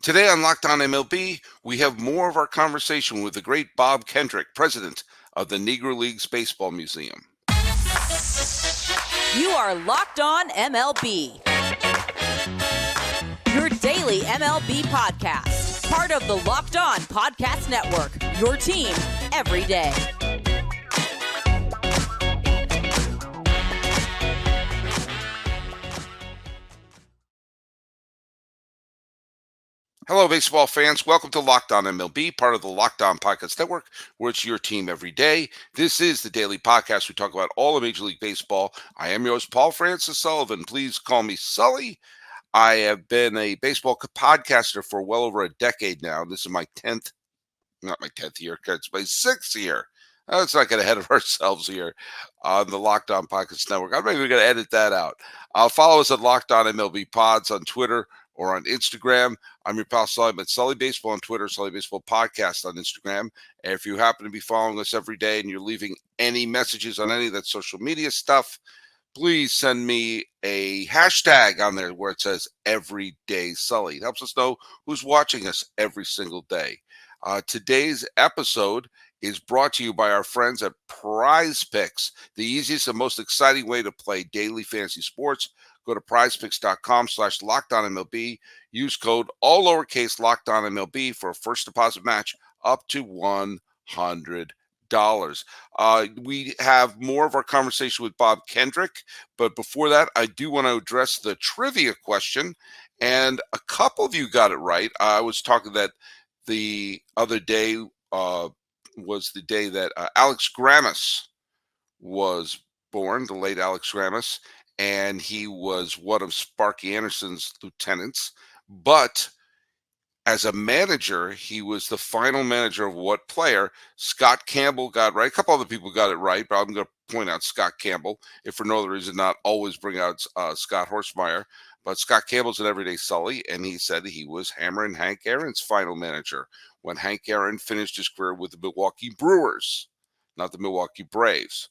Today on Locked On MLB, we have more of our conversation with the great Bob Kendrick, president of the Negro Leagues Baseball Museum. You are Locked On MLB, your daily MLB podcast, part of the Locked On Podcast Network, your team every day. Hello, baseball fans. Welcome to Locked On MLB, part of the Locked On Podcast Network, where it's your team every day. This is the daily podcast. We talk about all of Major League Baseball. I am your host, Paul Francis Sullivan. Please call me Sully. I have been a baseball podcaster for well over a decade now. This is my 10th, not my 10th year, it's my 6th year. Let's not get ahead of ourselves here on the Locked On Podcast Network. I'm not even going to edit that out. Follow us at Locked On MLB Pods on Twitter or on Instagram. I'm your pal Sully. I'm at Sully Baseball on Twitter, Sully Baseball Podcast on Instagram. And if you happen to be following us every day and you're leaving any messages on any of that social media stuff, please send me a hashtag on there where it says Everyday Sully. It helps us know who's watching us every single day. Today's episode is brought to you by our friends at PrizePicks, the easiest and most exciting way to play daily fantasy sports. Go to prizepicks.com/LockedOnMLB. Use code all lowercase LockedOnMLB for a first deposit match up to $100. We have more of our conversation with Bob Kendrick, but before that, I do want to address the trivia question, and a couple of you got it right. I was talking that the other day was the day that Alex Grammas was born, the late Alex Grammas, and he was one of Sparky Anderson's lieutenants. But as a manager, he was the final manager of what player? Scott Campbell got right. A couple other people got it right, but I'm going to point out Scott Campbell, if for no other reason, not always bring out Scott Horsemeyer. But Scott Campbell's an everyday Sully, and he said he was Hammer and Hank Aaron's final manager when Hank Aaron finished his career with the Milwaukee Brewers, not the Milwaukee Braves.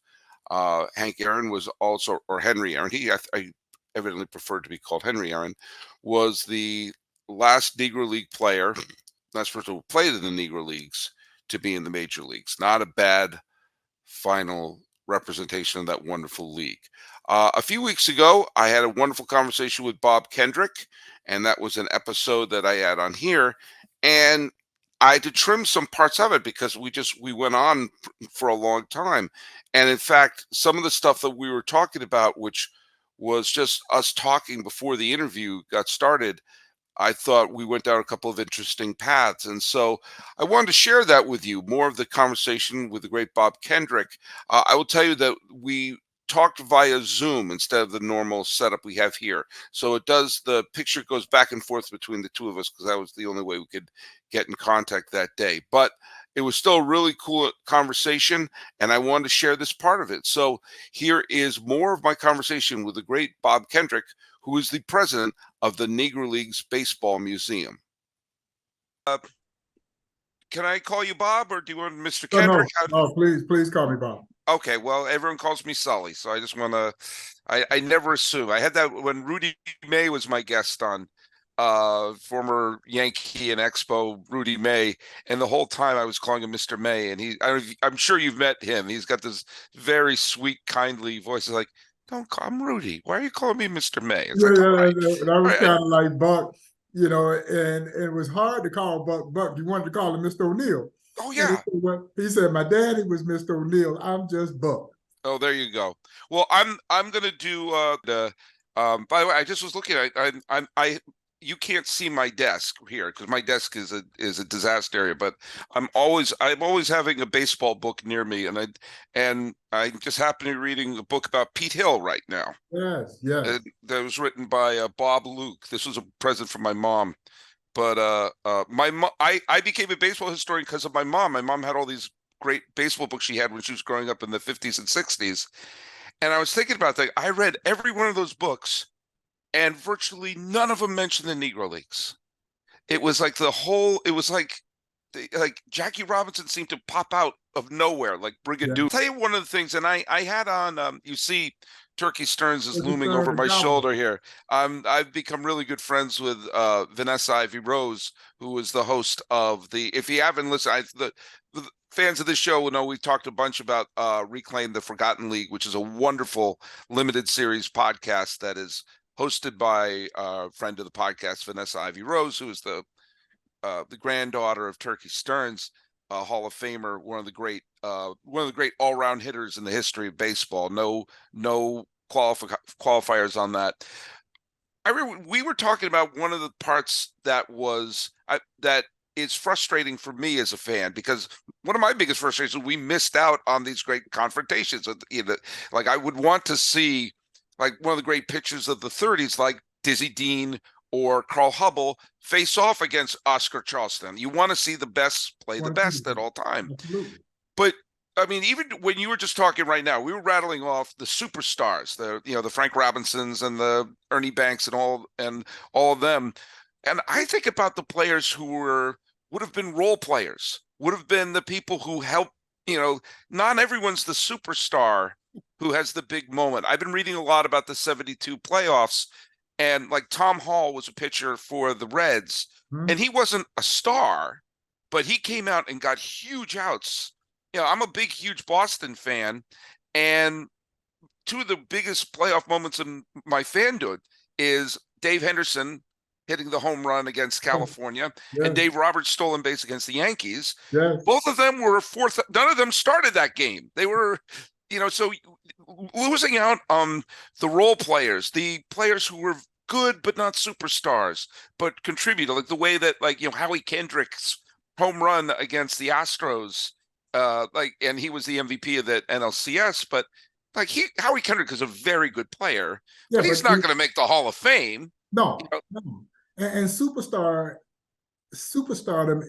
Hank Aaron was also, or Henry Aaron, I evidently preferred to be called Henry Aaron, was the last Negro League player, last person who played in the Negro Leagues to be in the major leagues. Not a bad final representation of that wonderful league. A few weeks ago, I had a wonderful conversation with Bob Kendrick, and that was an episode that I had on here. And I had to trim some parts of it because we went on for a long time. And in fact, some of the stuff that we were talking about, which was just us talking before the interview got started, I thought we went down a couple of interesting paths. And so I wanted to share that with you, more of the conversation with the great Bob Kendrick. I will tell you that we talked via Zoom instead of the normal setup we have here. So the picture goes back and forth between the two of us because that was the only way we could get in contact that day. But it was still a really cool conversation, and I wanted to share this part of it. So here is more of my conversation with the great Bob Kendrick, who is the president of the Negro Leagues Baseball Museum. Can I call you Bob, or do you want Mr. Kendrick? No, please call me Bob. Okay, well, everyone calls me Sully, so I just want to, I never assume. I had that when Rudy May was my guest on, former Yankee and Expo Rudy May, and the whole time I was calling him Mr. May, and I'm sure you've met him. He's got this very sweet, kindly voice. He's like, don't call him Rudy. Why are you calling me Mr. May? It's that was kind of like Buck, and it was hard to call Buck. You wanted to call him Mr. O'Neill. Oh, yeah. He said, my daddy was Mr. O'Neill. I'm just Buck. Oh, there you go. Well, I'm going to do by the way, I just was looking at you can't see my desk here because my desk is a disaster area, but I'm always having a baseball book near me, and I just happen to be reading a book about Pete Hill right now. Yes. That was written by Bob Luke. This was a present from my mom. But I became a baseball historian because of my mom. My mom had all these great baseball books she had when she was growing up in the 50s and 60s. And I was thinking about that. I read every one of those books, and virtually none of them mentioned the Negro Leagues. It was like Jackie Robinson seemed to pop out of nowhere, like Brigadoon. I'll tell you one of the things, and I had on, you see Turkey Stearns is Turkey looming Stearns over and my Cowboys. shoulder here. I've become really good friends with Vanessa Ivy Rose, who is the host of the. If you haven't listened, the fans of this show will know we've talked a bunch about Reclaim the Forgotten League, which is a wonderful limited series podcast that is hosted by a friend of the podcast, Vanessa Ivy Rose, who is the granddaughter of Turkey Stearns, Hall of Famer, one of the great all-round hitters in the history of baseball. No qualifiers on that. We were talking about one of the parts that is frustrating for me as a fan, because one of my biggest frustrations, we missed out on these great confrontations. Like I would want to see like one of the great pitchers of the 30s, like Dizzy Dean or Carl Hubble, face off against Oscar Charleston. You want to see the best play the best at all time. Absolutely. But I mean, even when you were just talking right now, we were rattling off the superstars, the Frank Robinsons and the Ernie Banks and all of them. And I think about the players who would have been role players, would have been the people who helped, not everyone's the superstar who has the big moment. I've been reading a lot about the 72 playoffs, and like Tom Hall was a pitcher for the Reds, and he wasn't a star, but he came out and got huge outs. I'm a huge Boston fan, and two of the biggest playoff moments in my fandom is Dave Henderson hitting the home run against California, and Dave Roberts stolen base against the Yankees. Both of them were fourth. None of them started that game. They were, so losing out on the role players, the players who were good but not superstars, but contributed, like the way that Howie Kendrick's home run against the Astros, and he was the MVP of that NLCS, but Howie Kendrick is a very good player, but he's not going to make the Hall of Fame. No. And superstardom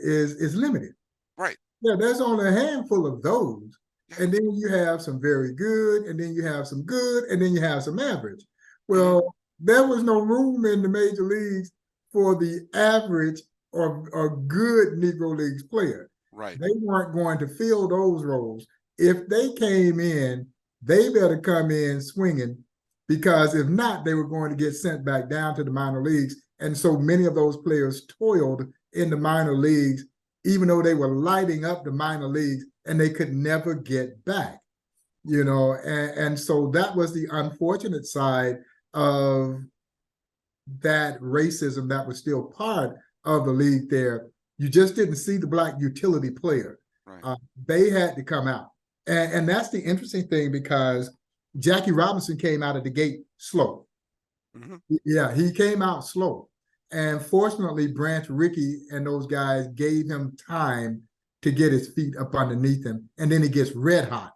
is limited. Right. Yeah, there's only a handful of those. And then you have some very good, and then you have some good, and then you have some average. Well, there was no room in the major leagues for the average or good Negro Leagues player. Right. They weren't going to fill those roles. If they came in, they better come in swinging, because if not, they were going to get sent back down to the minor leagues. And so many of those players toiled in the minor leagues, even though they were lighting up the minor leagues, and they could never get back, and so that was the unfortunate side of that racism that was still part of the league there. You just didn't see the black utility player. Right. They had to come out. And that's the interesting thing, because Jackie Robinson came out of the gate slow. Yeah, he came out slow. And fortunately, Branch Rickey and those guys gave him time to get his feet up underneath him. And then he gets red hot.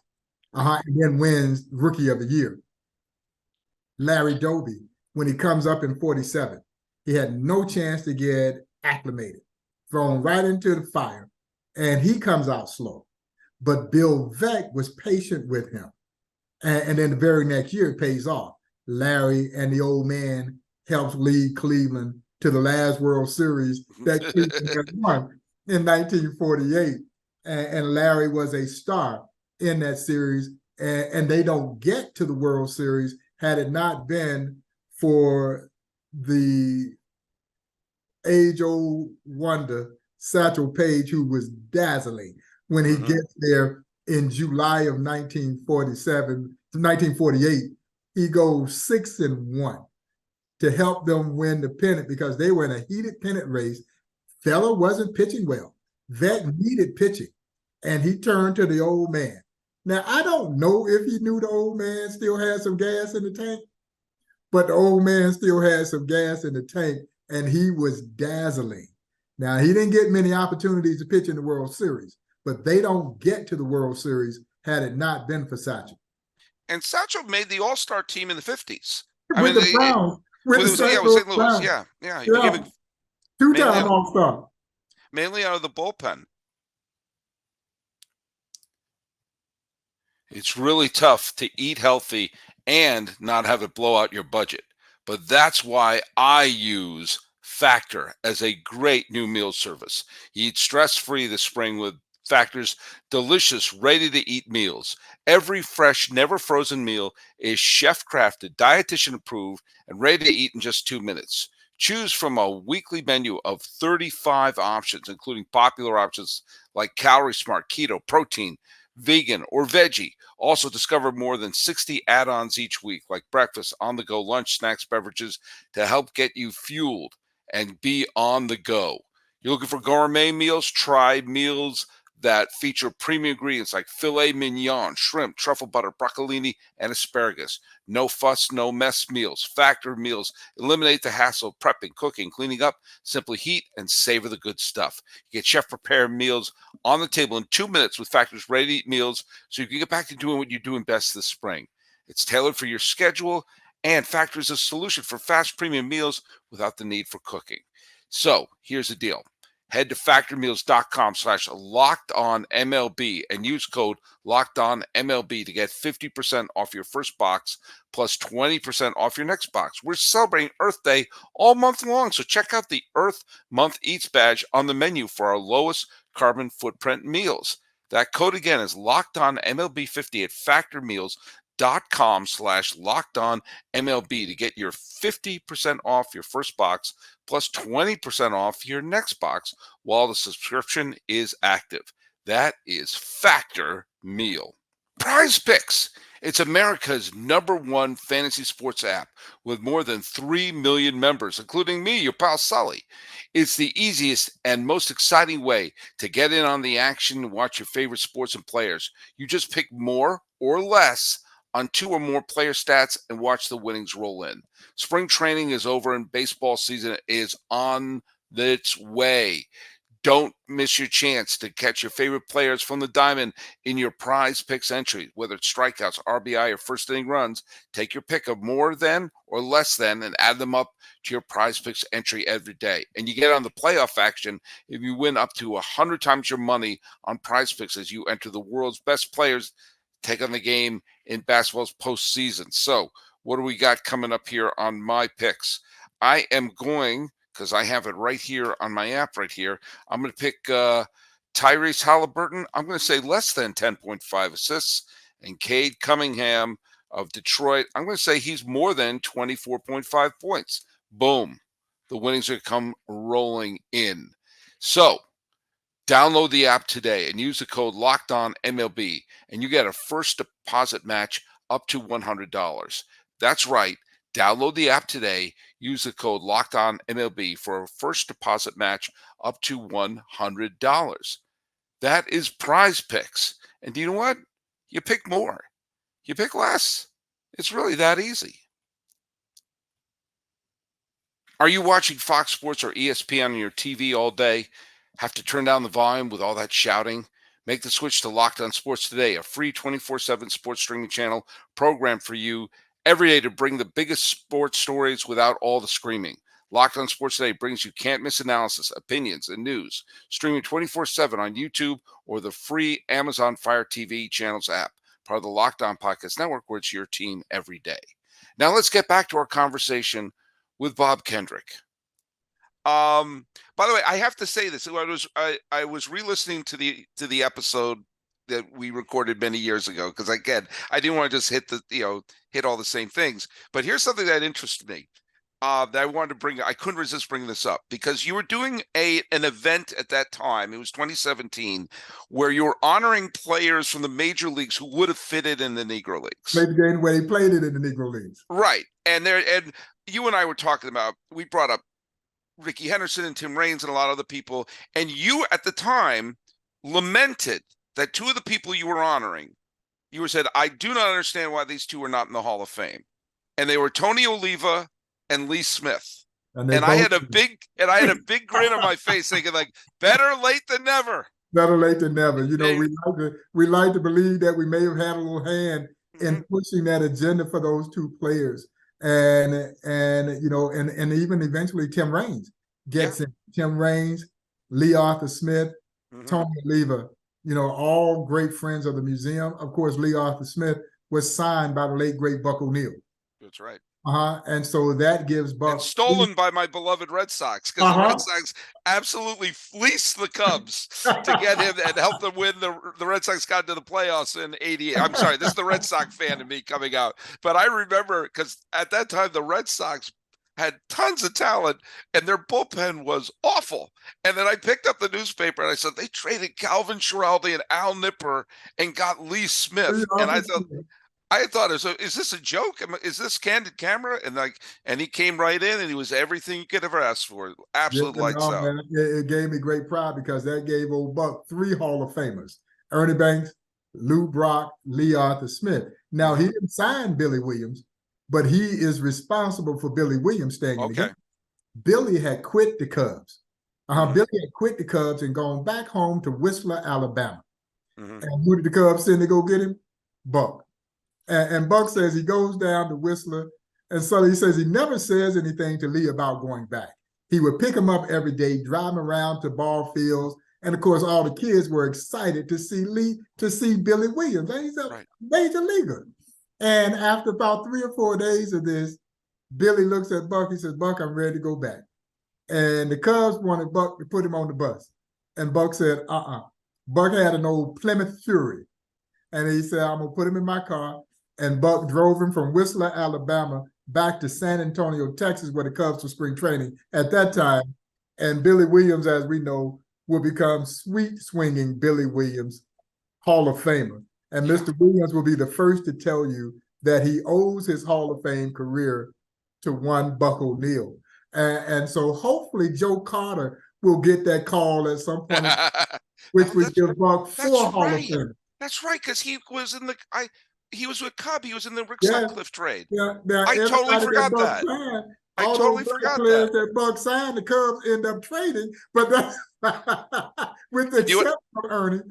And then wins Rookie of the Year. Larry Doby, when he comes up in 47, he had no chance to get acclimated, thrown right into the fire, and he comes out slow. But Bill Veeck was patient with him. And then the very next year, it pays off. Larry and the old man helps lead Cleveland to the last World Series that Cleveland had won in 1948. And Larry was a star in that series. And they don't get to the World Series had it not been for the age-old wonder, Satchel Paige, who was dazzling when he gets there in July of 1948. He goes 6-1 to help them win the pennant, because they were in a heated pennant race. Fella wasn't pitching well. Veeck needed pitching, and he turned to the old man. Now, I don't know if he knew the old man still had some gas in the tank, but the old man still had some gas in the tank, and he was dazzling. Now, he didn't get many opportunities to pitch in the World Series, but they don't get to the World Series had it not been for Satchel. And Satchel made the All-Star team in the 50s. With the Browns. With St. Louis. Yeah. Two-time All-Star. Mainly out of the bullpen. It's really tough to eat healthy and not have it blow out your budget. But that's why I use Factor as a great new meal service. You eat stress-free this spring with Factor's delicious, ready-to-eat meals. Every fresh, never frozen meal is chef-crafted, dietitian-approved, and ready to eat in just 2 minutes. Choose from a weekly menu of 35 options, including popular options like Calorie Smart, Keto, Protein, Vegan, or Veggie. Also, discover more than 60 add-ons each week, like breakfast, on-the-go lunch, snacks, beverages, to help get you fueled and be on the go. You're looking for gourmet meals? Try meals that feature premium ingredients like filet mignon, shrimp, truffle butter, broccolini, and asparagus. No fuss, no mess meals. Factor meals eliminate the hassle of prepping, cooking, cleaning up. Simply heat and savor the good stuff. You get chef-prepared meals on the table in 2 minutes with Factor's ready-to-eat meals, so you can get back to doing what you're doing best this spring. It's tailored for your schedule, and Factor is a solution for fast premium meals without the need for cooking. So here's the deal. Head to factormeals.com/lockedonMLB and use code LOCKEDONMLB to get 50% off your first box plus 20% off your next box. We're celebrating Earth Day all month long, so check out the Earth Month Eats badge on the menu for our lowest carbon footprint meals. That code again is LOCKEDONMLB50 at factormeals.com/lockedonMLB to get your 50% off your first box plus 20% off your next box while the subscription is active. That is Factor Meal. PrizePicks. It's America's #1 fantasy sports app with more than 3 million members, including me, your pal Sully. It's the easiest and most exciting way to get in on the action and watch your favorite sports and players. You just pick more or less on 2 or more player stats and watch the winnings roll in. Spring training is over and baseball season is on its way. Don't miss your chance to catch your favorite players from the diamond in your PrizePicks entry, whether it's strikeouts, RBI, or first inning runs. Take your pick of more than or less than and add them up to your PrizePicks entry every day. And you get on the playoff action if you win up to 100 times your money on PrizePicks as you enter the world's best players take on the game in basketball's postseason. So what do we got coming up here on my picks? I am going, because I have it right here on my app right here, I'm going to pick Tyrese Halliburton. I'm going to say less than 10.5 assists. And Cade Cunningham of Detroit, I'm going to say he's more than 24.5 points. Boom. The winnings are come rolling in. So download the app today and use the code LOCKEDONMLB, and you get a first deposit match up to $100. That's right. Download the app today. Use the code LOCKEDONMLB for a first deposit match up to $100. That is PrizePicks. And do you know what? You pick more. You pick less. It's really that easy. Are you watching Fox Sports or ESPN on your TV all day? Have to turn down the volume with all that shouting? Make the switch to Locked On Sports today, a free 24/7 sports streaming channel programmed for you every day to bring the biggest sports stories without all the screaming. Locked On Sports Today brings you can't-miss analysis, opinions, and news, streaming 24/7 on YouTube or the free Amazon Fire TV channels app, part of the Locked On Podcast Network, where it's your team every day. Now let's get back to our conversation with Bob Kendrick. By the way, I have to say this. I was re-listening to the episode that we recorded many years ago because again, I didn't want to just hit all the same things. But here's something that interested me that I wanted to bring. I couldn't resist bringing this up because you were doing an event at that time. It was 2017, where you were honoring players from the major leagues who would have fitted in the Negro Leagues. Played the game where they played it in the Negro Leagues. Right, and you and I were talking about. We brought up Ricky Henderson and Tim Raines and a lot of other people. And you at the time lamented that 2 of the people you were honoring, you said, I do not understand why these 2 are not in the Hall of Fame. And they were Tony Oliva and Lee Smith. And I had a big grin on my face thinking like, better late than never. Better late than never. You know, we like to believe that we may have had a little hand in pushing that agenda for those 2 players. And you know, and even eventually Tim Raines gets in. Tim Raines, Lee Arthur Smith, Tony Oliva, you know, all great friends of the museum. Of course, Lee Arthur Smith was signed by the late great Buck O'Neil. That's right. And so that gives Buck. And stolen by my beloved Red Sox, because the Red Sox absolutely fleeced the Cubs to get him and help them win. The Red Sox got to the playoffs in '88. I'm sorry, this is the Red Sox fan in me coming out. But I remember, because at that time, the Red Sox had tons of talent, and their bullpen was awful. And then I picked up the newspaper, and I said, they traded Calvin Schiraldi and Al Nipper and got Lee Smith. And I thought, is this a joke? Is this candid camera? And he came right in, and he was everything you could ever ask for. Absolute lights out. Man, it gave me great pride, because that gave old Buck 3 Hall of Famers: Ernie Banks, Lou Brock, Lee Arthur Smith. Now, he didn't sign Billy Williams, but he is responsible for Billy Williams staying in the game. Billy had quit the Cubs. Billy had quit the Cubs and gone back home to Whistler, Alabama. And who did the Cubs send to go get him? Buck. And Buck says he goes down to Whistler, and so he says he never says anything to Lee about going back. He would pick him up every day, drive him around to ball fields, and of course, all the kids were excited to see Billy Williams. And he's a major leaguer. And after about 3 or 4 days of this, Billy looks at Buck. He says, "Buck, I'm ready to go back." And the Cubs wanted Buck to put him on the bus, and Buck said, Buck had an old Plymouth Fury, and he said, "I'm gonna put him in my car." And Buck drove him from Whistler, Alabama, back to San Antonio, Texas, where the Cubs were spring training at that time. And Billy Williams, as we know, will become sweet swinging Billy Williams, Hall of Famer. And Mr. Williams will be the first to tell you that he owes his Hall of Fame career to one Buck O'Neil. And so hopefully Joe Carter will get that call at some point, which would give Buck 4 Hall of Fame. That's right, because he was in he was with Cub. He was in the Rick Sutcliffe trade. I totally forgot that. I totally forgot that Buck signed, the Cubs end up trading, but that's with the exception of Ernie.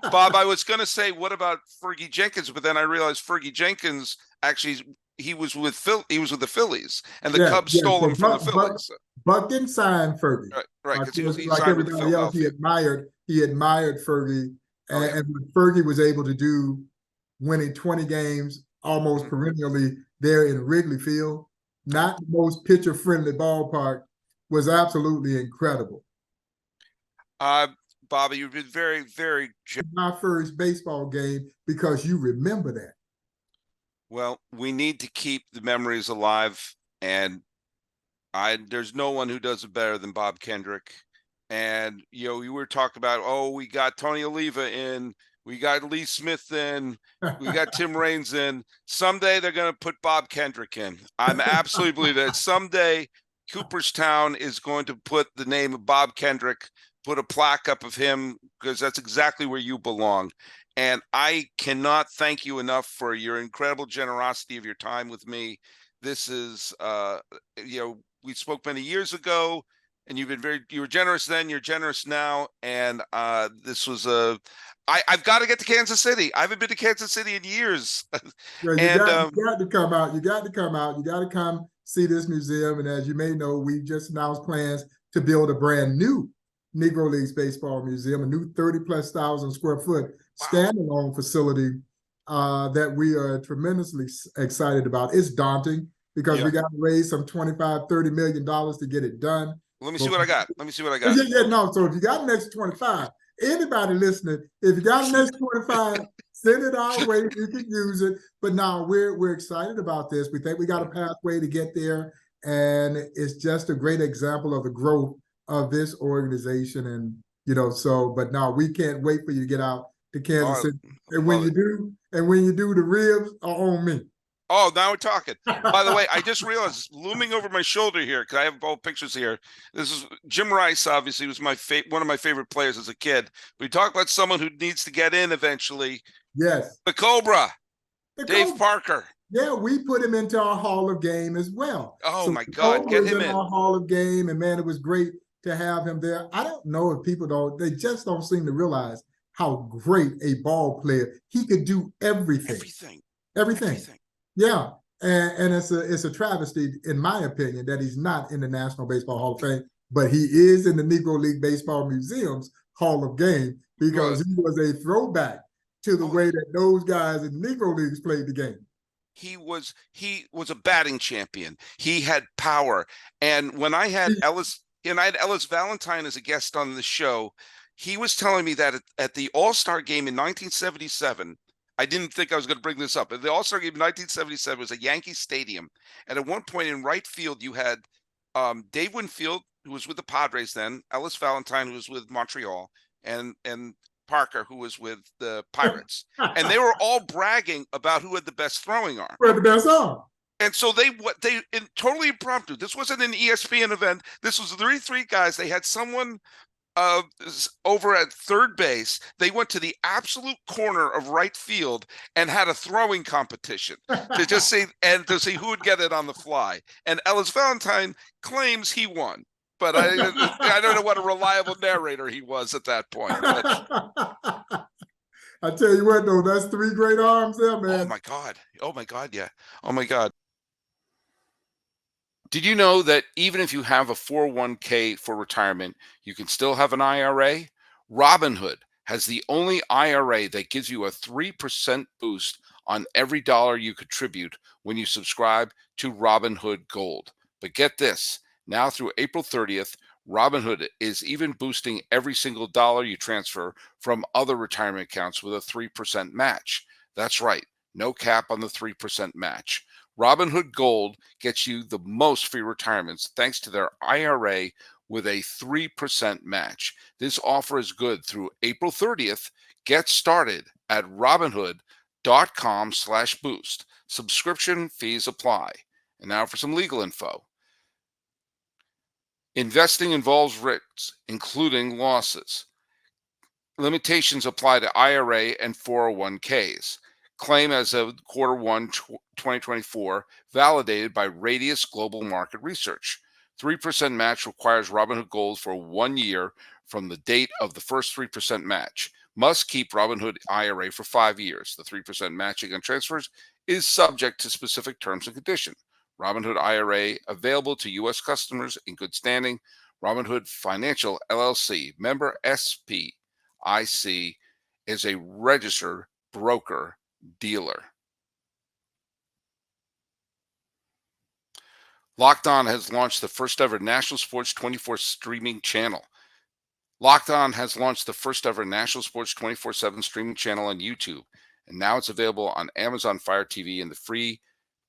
Bob, I was going to say, what about Fergie Jenkins? But then I realized Fergie Jenkins actually he was with the Phillies, and the Cubs stole him from the Phillies. Buck didn't sign Fergie, right? Because he like everybody else, he admired Fergie. And what Fergie was able to do, winning 20 games almost perennially there in Wrigley Field, not the most pitcher-friendly ballpark, was absolutely incredible. Bobby, you've been very, very... My first baseball game, because you remember that. Well, we need to keep the memories alive, and there's no one who does it better than Bob Kendrick. And, you were talking about, we got Tony Oliva in, we got Lee Smith in, we got Tim Raines in. Someday they're going to put Bob Kendrick in. I'm absolutely believe that. Someday Cooperstown is going to put the name of Bob Kendrick, put a plaque up of him, because that's exactly where you belong. And I cannot thank you enough for your incredible generosity of your time with me. This is, we spoke many years ago. And you were generous then, you're generous now. And this was I've got to get to Kansas City. I haven't been to Kansas City in years. You got to come out. You got to come out. You got to come see this museum. And as you may know, we just announced plans to build a brand new Negro Leagues Baseball Museum, a new 30,000+ square foot standalone facility that we are tremendously excited about. It's daunting because we got to raise some $25-30 million to get it done. Let me see what I got. So if you got an extra 25, anybody listening, if you got an extra 25, send it our way. We can use it. But now we're excited about this. We think we got a pathway to get there. And it's just a great example of the growth of this organization. And, but now we can't wait for you to get out to Kansas City. And when you do, the ribs are on me. Oh, now we're talking. By the way, I just realized, looming over my shoulder here, because I have both pictures here. This is Jim Rice. Obviously, was one of my favorite players as a kid. We talk about someone who needs to get in eventually. Yes, the Cobra, Dave Parker. Yeah, we put him into our Hall of Game as well. Oh my God, get him in our Hall of Game, and man, it was great to have him there. I don't know if people they just don't seem to realize how great a ball player he could do. Everything. Yeah, and it's a travesty, in my opinion, that he's not in the National Baseball Hall of Fame, but he is in the Negro League Baseball Museum's Hall of Game, because he was a throwback to the way that those guys in Negro Leagues played the game. he was a batting champion. He had power. And when I had Ellis Valentine as a guest on the show, he was telling me that at the All-Star game in 1977, I didn't think I was going to bring this up. But the All-Star game in 1977 was at Yankee Stadium. And at one point in right field, you had Dave Winfield, who was with the Padres then, Ellis Valentine, who was with Montreal, and Parker, who was with the Pirates. And they were all bragging about who had the best throwing arm. Who had the best arm? And so they totally impromptu. This wasn't an ESPN event. This was three guys. They had someone over at third base. They went to the absolute corner of right field and had a throwing competition to see who would get it on the fly. And Ellis Valentine claims he won, but I don't know what a reliable narrator he was at that point. I tell you what, though, that's 3 great arms there, man. Oh my God, yeah. Oh my God. Did you know that even if you have a 401k for retirement, you can still have an IRA? Robinhood has the only IRA that gives you a 3% boost on every dollar you contribute when you subscribe to Robinhood Gold. But get this, now through April 30th, Robinhood is even boosting every single dollar you transfer from other retirement accounts with a 3% match. That's right, no cap on the 3% match. Robinhood Gold gets you the most for your retirements thanks to their IRA with a 3% match. This offer is good through April 30th. Get started at robinhood.com/boost. Subscription fees apply. And now for some legal info. Investing involves risks, including losses. Limitations apply to IRA and 401ks. Claim as of Q1 2024, validated by Radius Global Market Research. 3% match requires Robinhood Gold for 1 year from the date of the first 3% match. Must keep Robinhood IRA for 5 years. The 3% matching on transfers is subject to specific terms and conditions. Robinhood IRA available to U.S. customers in good standing. Robinhood Financial LLC, member SPIC, is a registered broker dealer. Locked On has launched the first ever National Sports 24 streaming channel. Locked On has launched the first ever National Sports 24/7 streaming channel on YouTube, and now it's available on Amazon Fire TV and the free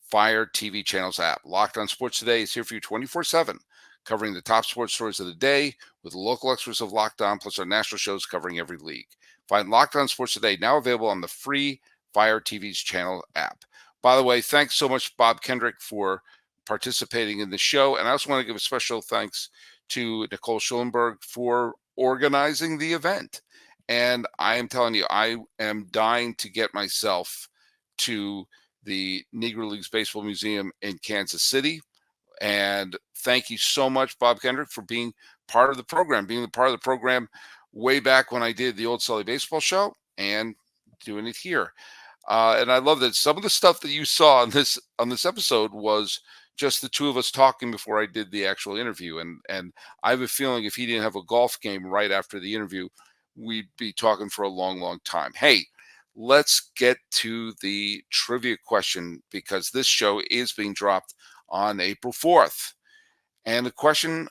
Fire TV channels app. Locked On Sports Today is here for you 24/7, covering the top sports stories of the day with local experts of Locked On, plus our national shows covering every league. Find Locked On Sports Today now available on the free Fire TV's channel app. By the way, thanks so much, Bob Kendrick, for participating in the show. And I also want to give a special thanks to Nicole Schulenberg for organizing the event. And I am telling you, I am dying to get myself to the Negro Leagues Baseball Museum in Kansas City. And thank you so much, Bob Kendrick, for being part of the program, way back when I did the old Sully Baseball show and doing it here. And I love that some of the stuff that you saw on this episode was just the two of us talking before I did the actual interview. And I have a feeling if he didn't have a golf game right after the interview, we'd be talking for a long, long time. Hey, let's get to the trivia question, because this show is being dropped on April 4th. And the question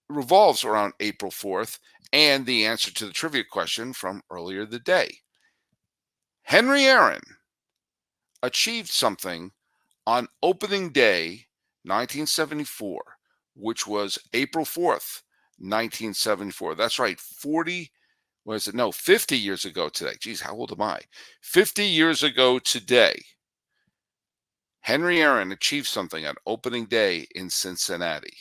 revolves around April 4th and the answer to the trivia question from earlier the day. Henry Aaron achieved something on opening day 1974, which was April 4th, 1974. That's right, 50 years ago today. Geez, how old am I? 50 years ago today, Henry Aaron achieved something on opening day in Cincinnati.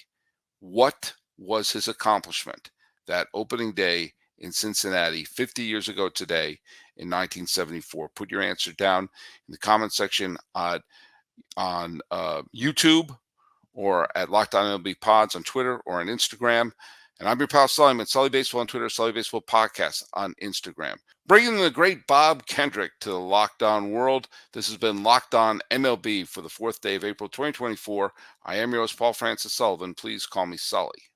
What was his accomplishment that opening day in Cincinnati 50 years ago today in 1974? Put your answer down in the comment section on YouTube, or at Locked On MLB Pods on Twitter or on Instagram. And I'm your pal Sully at Sully Baseball on Twitter, Sully Baseball Podcast on Instagram. Bringing the great Bob Kendrick to the Locked On world. This has been Locked On MLB for the 4th day of April 2024. I am your host, Paul Francis Sullivan. Please call me Sully.